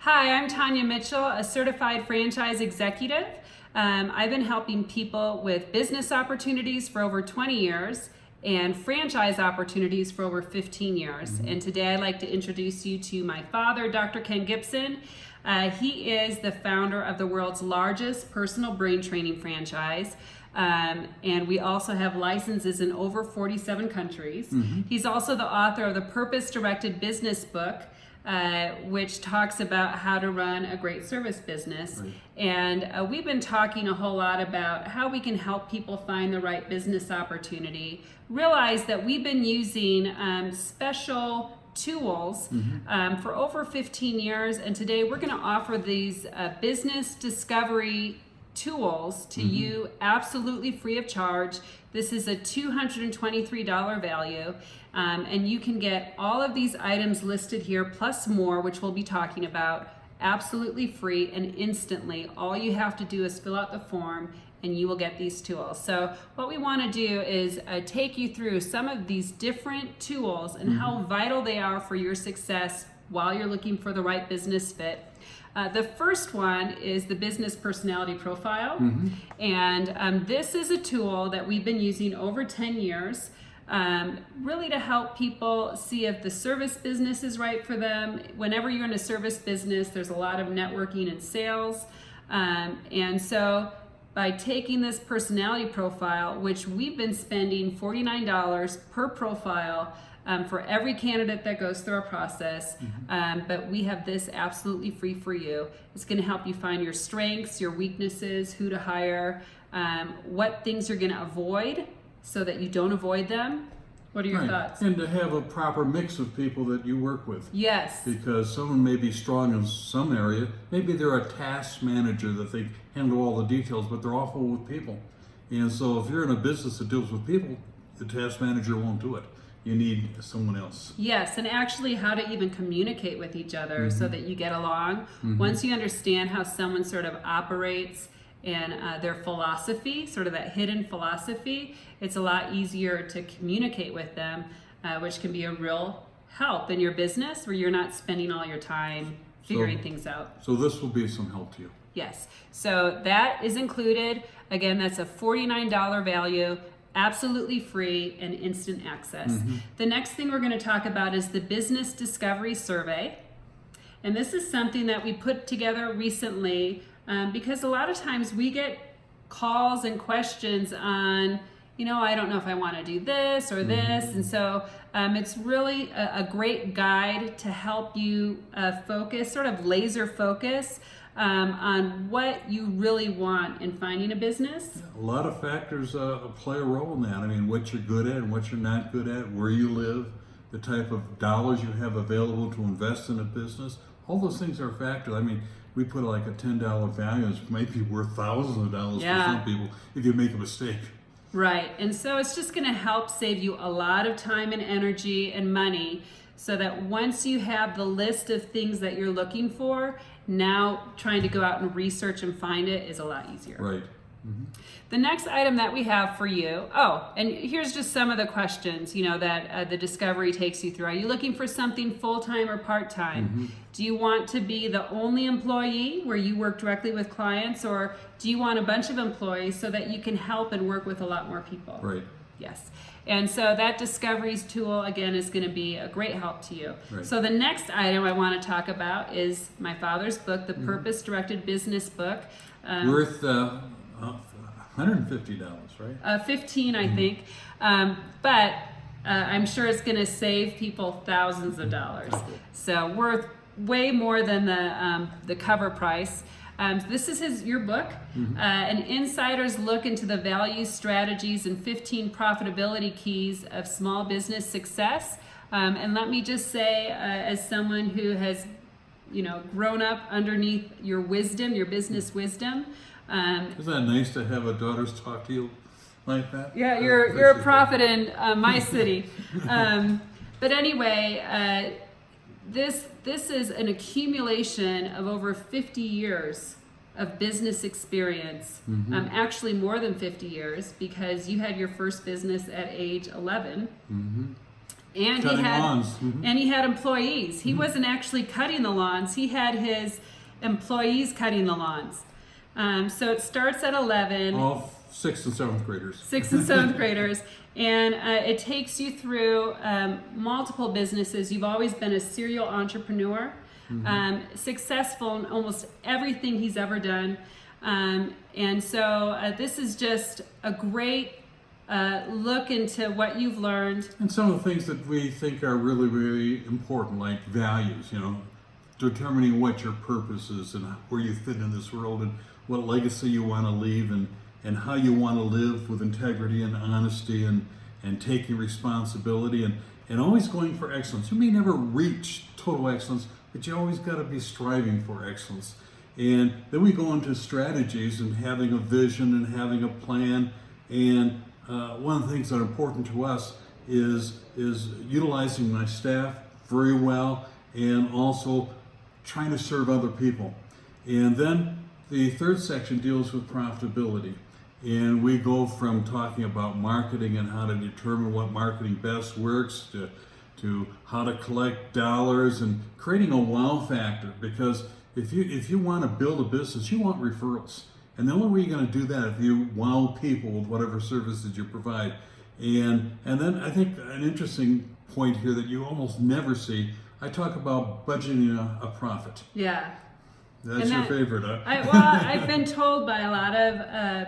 Hi, I'm Tanya Mitchell, a certified franchise executive. I've been helping people with business opportunities for over 20 years and franchise opportunities for over 15 years. And today I'd like to introduce you to my father, Dr. Ken Gibson. He is the founder of the world's largest personal brain training franchise. And we also have licenses in over 47 countries. He's also the author of the Purpose-Directed Business book, which talks about how to run a great service business. Right. And we've been talking a whole lot about how we can help people find the right business opportunity. Realize that we've been using special tools for over 15 years, and today we're going to offer these business discovery tools to you absolutely free of charge. This is a $223 value, and you can get all of these items listed here plus more, which we'll be talking about, absolutely free and instantly. All you have to do is fill out the form and you will get these tools. So what we want to do is take you through some of these different tools and how vital they are for your success while you're looking for the right business fit. The first one is the business personality profile. And this is a tool that we've been using over 10 years, really to help people see if the service business is right for them. Whenever you're in a service business, there's a lot of networking and sales. And so by taking this personality profile, which we've been spending $49 per profile for every candidate that goes through our process, but we have this absolutely free for you. It's going to help you find your strengths, your weaknesses, who to hire, what things you're going to avoid so that you don't avoid them. What are your thoughts? And to have a proper mix of people that you work with. Yes. Because someone may be strong in some area. Maybe they're a task manager that they handle all the details, but they're awful with people. And so if you're in a business that deals with people, the task manager won't do it. You need someone else. Yes, and actually how to even communicate with each other so that you get along. Once you understand how someone sort of operates and their philosophy, sort of that hidden philosophy, it's a lot easier to communicate with them, which can be a real help in your business where you're not spending all your time figuring things out. So this will be some help to you. Yes, so that is included. Again, that's a $49 value. Absolutely free and instant access. The next thing we're going to talk about is the Business Discovery Survey. And this is something that we put together recently because a lot of times we get calls and questions on, I don't know if I want to do this or this. And so it's really a great guide to help you focus, sort of laser focus on what you really want in finding a business. A lot of factors play a role in that. I mean, what you're good at and what you're not good at, where you live, the type of dollars you have available to invest in a business. All those things are factors. I mean, we put like a $10 value. It might be worth thousands of dollars for some people if you make a mistake. Right, and so it's just going to help save you a lot of time and energy and money so that once you have the list of things that you're looking for, now trying to go out and research and find it is a lot easier. Right. The next item that we have for you, and here's just some of the questions, that the discovery takes you through. Are you looking for something full-time or part-time? Do you want to be the only employee where you work directly with clients, or do you want a bunch of employees so that you can help and work with a lot more people? Right. Yes. And so that discoveries tool, again, is going to be a great help to you. Right. So the next item I want to talk about is my father's book, the Purpose-Directed Business book. Worth $150, right? 15, I think. But I'm sure it's going to save people thousands of dollars. So worth way more than the cover price. This is your book, An Insider's Look into the Values, Strategies, and 15 Profitability Keys of Small Business Success. And let me just say, as someone who has, grown up underneath your wisdom, your business wisdom. Isn't that nice to have a daughter's talk to you like that? Yeah, you're a prophet in my city. But anyway, this is an accumulation of over 50 years of business experience. Actually more than 50 years, because you had your first business at age 11. And Cutting lawns. Mm-hmm. and he had employees. He wasn't actually cutting the lawns. He had his employees cutting the lawns. So it starts at 11. All 6th and 7th graders. 6th and 7th graders. And it takes you through multiple businesses. You've always been a serial entrepreneur, successful in almost everything he's ever done. And so this is just a great look into what you've learned. And some of the things that we think are really, really important, like values, determining what your purpose is and where you fit in this world and what legacy you want to leave and how you want to live with integrity and honesty and taking responsibility and always going for excellence. You may never reach total excellence, but you always got to be striving for excellence. And then we go into strategies and having a vision and having a plan. And one of the things that are important to us is utilizing my staff very well and also trying to serve other people. And then the third section deals with profitability. And we go from talking about marketing and how to determine what marketing best works to how to collect dollars and creating a wow factor. Because if you want to build a business, you want referrals. And the only way you're going to do that if you wow people with whatever services you provide. And then I think an interesting point here that you almost never see, I talk about budgeting a profit. Yeah. That's your favorite, huh? I've been told by a lot of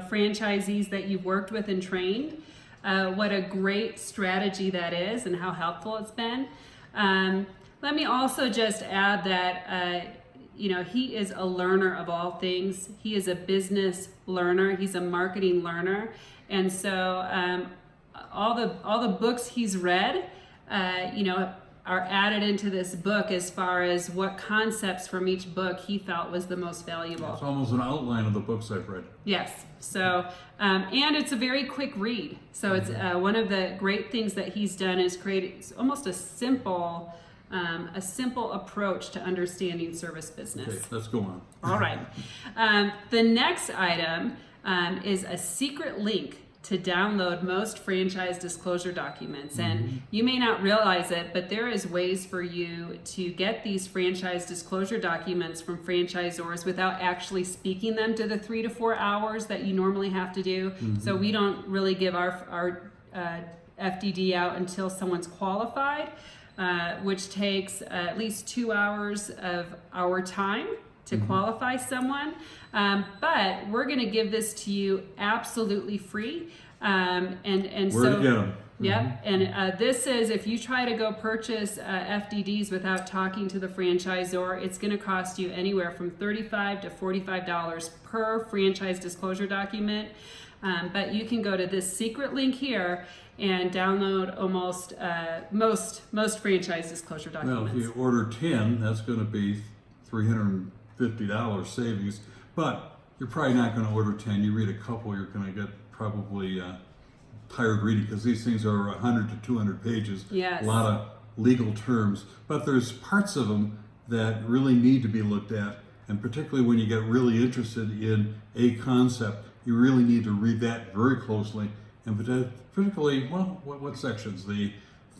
franchisees that you've worked with and trained what a great strategy that is and how helpful it's been. Let me also just add that he is a learner of all things. He is a business learner. He's a marketing learner, and so all the books he's read, are added into this book as far as what concepts from each book he felt was the most valuable. It's almost an outline of the books I've read. Yes. So, and it's a very quick read. So it's one of the great things that he's done is create almost a simple approach to understanding service business. Okay, let's go on. All right. The next item is a secret link to download most franchise disclosure documents. And you may not realize it, but there is ways for you to get these franchise disclosure documents from franchisors without actually speaking them to the 3 to 4 hours that you normally have to do. So we don't really give our FDD out until someone's qualified, which takes at least 2 hours of our time to qualify someone. But we're going to give this to you absolutely free. And Where so, to get them? Yep. And this is, if you try to go purchase FDDs without talking to the franchisor, it's going to cost you anywhere from $35 to $45 per franchise disclosure document. But you can go to this secret link here and download almost most franchise disclosure documents. Well, if you order 10, that's going to be $350 savings. But you're probably not going to order 10. You read a couple, you're going to get probably tired reading because these things are 100 to 200 pages. Yes. A lot of legal terms. But there's parts of them that really need to be looked at. And particularly when you get really interested in a concept, you really need to read that very closely. And particularly, well, what sections? The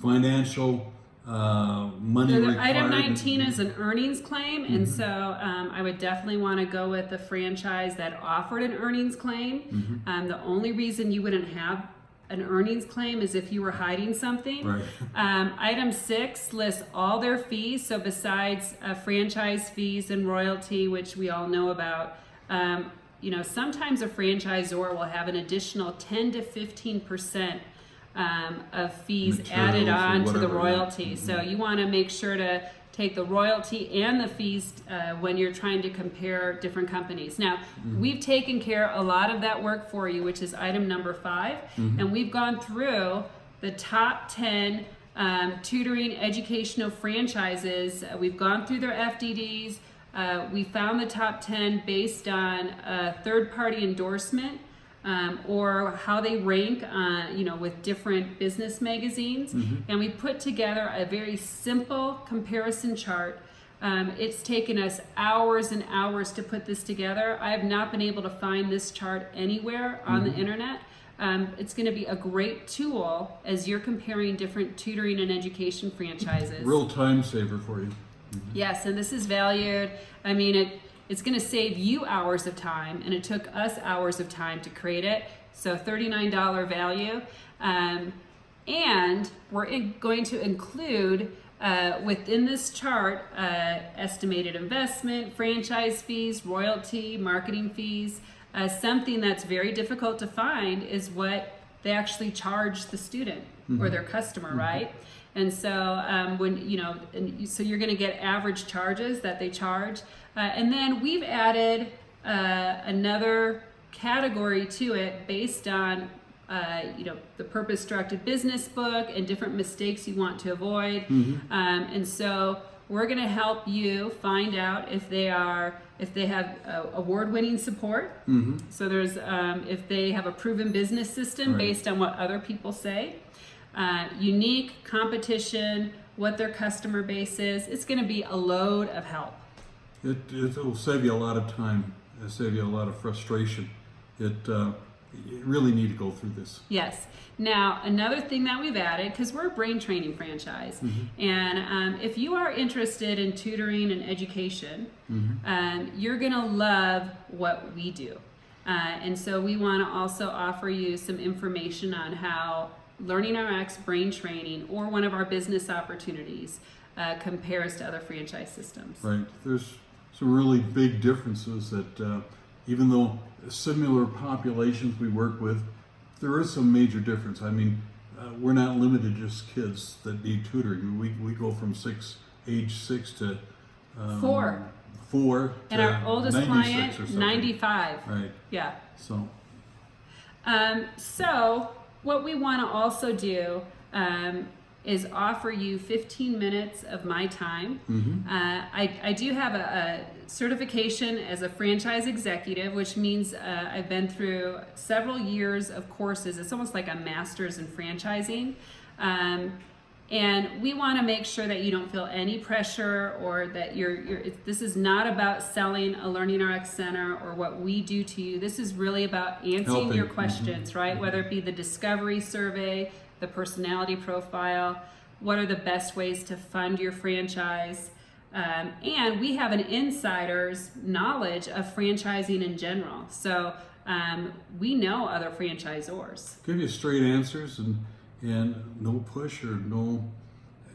financial, money required. Item 19 is an earnings claim, and so I would definitely want to go with the franchise that offered an earnings claim. The only reason you wouldn't have an earnings claim is if you were hiding something. Right. Item 6 lists all their fees, so besides franchise fees and royalty, which we all know about, sometimes a franchisor will have an additional 10 to 15% of fees added on to the royalty. So you want to make sure to take the royalty and the fees when you're trying to compare different companies. Now, we've taken care of a lot of that work for you, which is item number 5. And we've gone through the top 10 tutoring educational franchises. We've gone through their FDDs. We found the top 10 based on third-party endorsement or how they rank, with different business magazines. And we put together a very simple comparison chart. It's taken us hours and hours to put this together. I have not been able to find this chart anywhere on the internet. It's going to be a great tool as you're comparing different tutoring and education franchises. Real time saver for you. Yes, and this is valued. I mean, it's going to save you hours of time, and it took us hours of time to create it. So $39 value. And we're going to include within this chart estimated investment, franchise fees, royalty, marketing fees. Something that's very difficult to find is what they actually charge the student or their customer, right? And so so you're going to get average charges that they charge. And then we've added another category to it based on the purpose-directed business book and different mistakes you want to avoid. And so we're going to help you find out if they have award-winning support. So there's if they have a proven business system based on what other people say, unique competition, what their customer base is. It's going to be a load of help. It will save you a lot of time. It'll save you a lot of frustration. You really need to go through this. Yes. Now, another thing that we've added, because we're a brain training franchise, and if you are interested in tutoring and education, you're going to love what we do. And so we want to also offer you some information on how LearningRx brain training or one of our business opportunities compares to other franchise systems. Right. There's some really big differences that even though similar populations we work with, there is some major difference. I mean, we're not limited to just kids that need tutoring. We go from age 6 to 4 and our oldest 96 client, or something. 95. Right. Yeah. So. So what we want to also do is offer you 15 minutes of my time. I do have a certification as a franchise executive, which means I've been through several years of courses. It's almost like a master's in franchising. And we want to make sure that you don't feel any pressure or that this is not about selling a LearningRx center or what we do to you. This is really about answering your questions, right? Whether it be the discovery survey, the personality profile, what are the best ways to fund your franchise. And we have an insider's knowledge of franchising in general. So we know other franchisors. Give you straight answers and no push or no,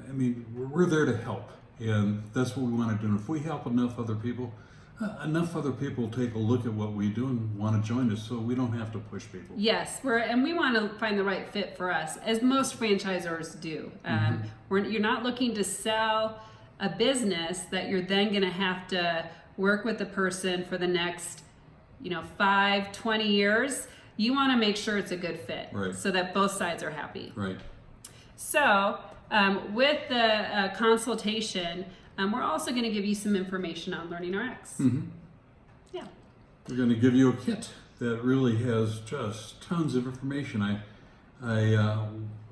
I mean, we're there to help. And that's what we want to do. And if we help enough other people take a look at what we do and want to join us, so we don't have to push people. Yes, and we want to find the right fit for us, as most franchisors do. You're not looking to sell a business that you're then going to have to work with the person for the next 5, 20 years. You want to make sure it's a good fit, so that both sides are happy. Right. So with the consultation, we're also going to give you some information on LearningRx. Yeah. We're going to give you a kit that really has just tons of information. I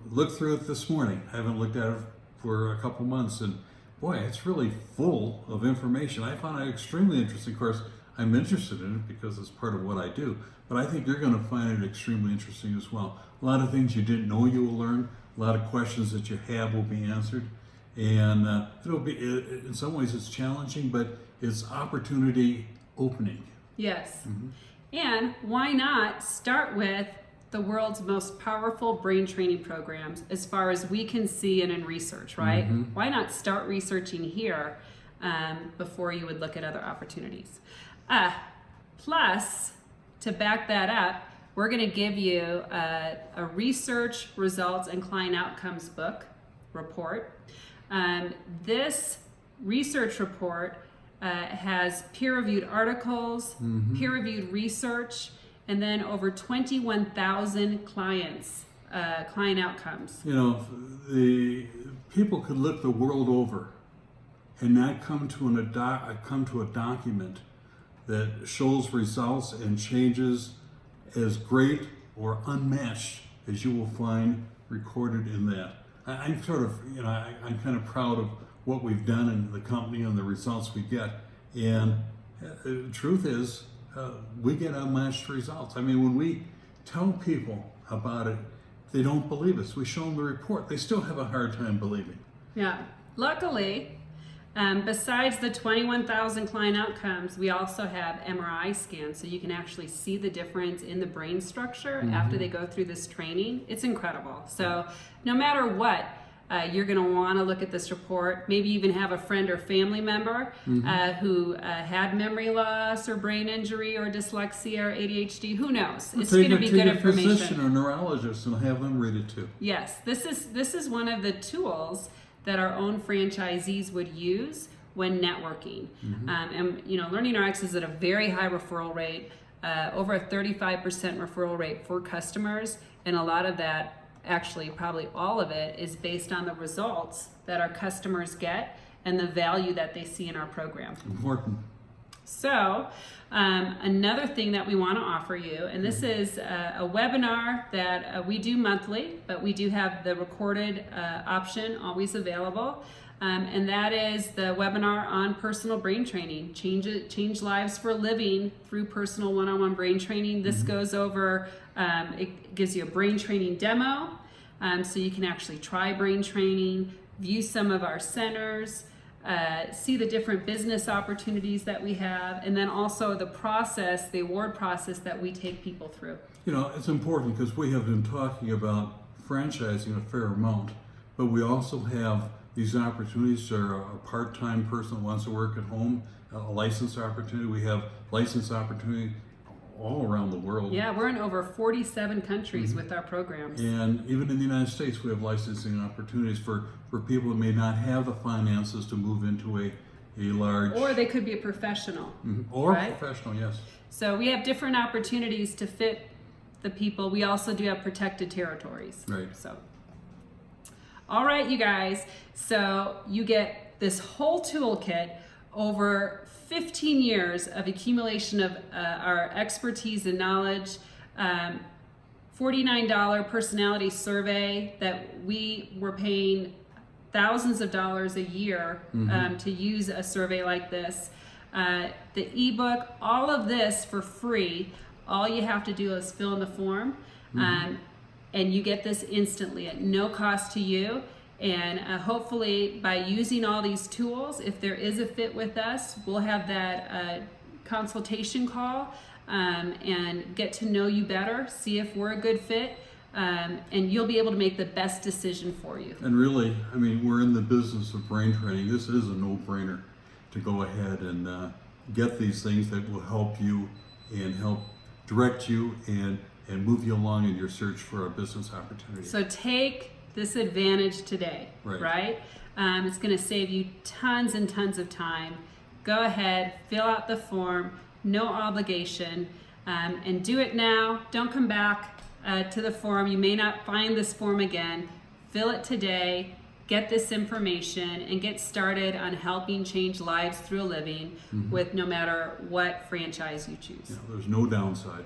looked through it this morning. I haven't looked at it for a couple months, and boy, it's really full of information. I found it extremely interesting. Of course, I'm interested in it because it's part of what I do, but I think you're going to find it extremely interesting as well. A lot of things you didn't know you will learn. A lot of questions that you have will be answered. And it'll be, in some ways it's challenging, but it's opportunity opening. Yes. And why not start with the world's most powerful brain training programs as far as we can see and in research, right? Why not start researching here before you would look at other opportunities? Plus, to back that up, we're going to give you a research results and client outcomes book report. This research report has peer-reviewed articles, peer-reviewed research, and then over 21,000 clients, client outcomes. The people could look the world over and not come to a document that shows results and changes as great or unmatched as you will find recorded in that. I'm sort of, I'm kind of proud of what we've done in the company and the results we get. And the truth is, we get unmatched results. I mean, when we tell people about it, they don't believe us. We show them the report. They still have a hard time believing. Yeah. Luckily, besides the 21,000 client outcomes, we also have MRI scans, so you can actually see the difference in the brain structure after they go through this training. It's incredible. So no matter what, you're going to want to look at this report, maybe even have a friend or family member who had memory loss or brain injury or dyslexia or ADHD. Who knows? It's going to be good information. Take a physician or neurologist and have them read it too. Yes, this is one of the tools that our own franchisees would use when networking. And Learning RX is at a very high referral rate, over a 35% referral rate for customers, and a lot of that, actually probably all of it, is based on the results that our customers get and the value that they see in our program. Important. So another thing that we want to offer you, and this is a webinar that we do monthly, but we do have the recorded option always available, and that is the webinar on personal brain training, change lives for living through personal one-on-one brain training. This goes over, it gives you a brain training demo, so you can actually try brain training, view some of our centers, see the different business opportunities that we have, and then also the award process that we take people through. It's important because we have been talking about franchising a fair amount, but we also have these opportunities. There are a part-time person that wants to work at home, a license opportunity. We have license opportunity all around the world. Yeah, we're in over 47 countries with our programs. And even in the United States, we have licensing opportunities for people that may not have the finances to move into a large... Or they could be a professional. Or right? professional, yes. So we have different opportunities to fit the people. We also do have protected territories. Right. So, all right, you guys. So you get this whole toolkit over 15 years of accumulation of our expertise and knowledge, $49 personality survey that we were paying thousands of dollars a year to use a survey like this. The ebook, all of this for free. All you have to do is fill in the form, and you get this instantly at no cost to you. And hopefully by using all these tools, if there is a fit with us, we'll have that consultation call and get to know you better, see if we're a good fit, and you'll be able to make the best decision for you. And really, we're in the business of brain training. This is a no-brainer to go ahead and get these things that will help you and help direct you and move you along in your search for a business opportunity. So take this advantage today, right? It's going to save you tons and tons of time. Go ahead, fill out the form, no obligation, and do it now. Don't come back to the form. You may not find this form again. Fill it today, get this information, and get started on helping change lives through a living with no matter what franchise you choose. Yeah, there's no downside.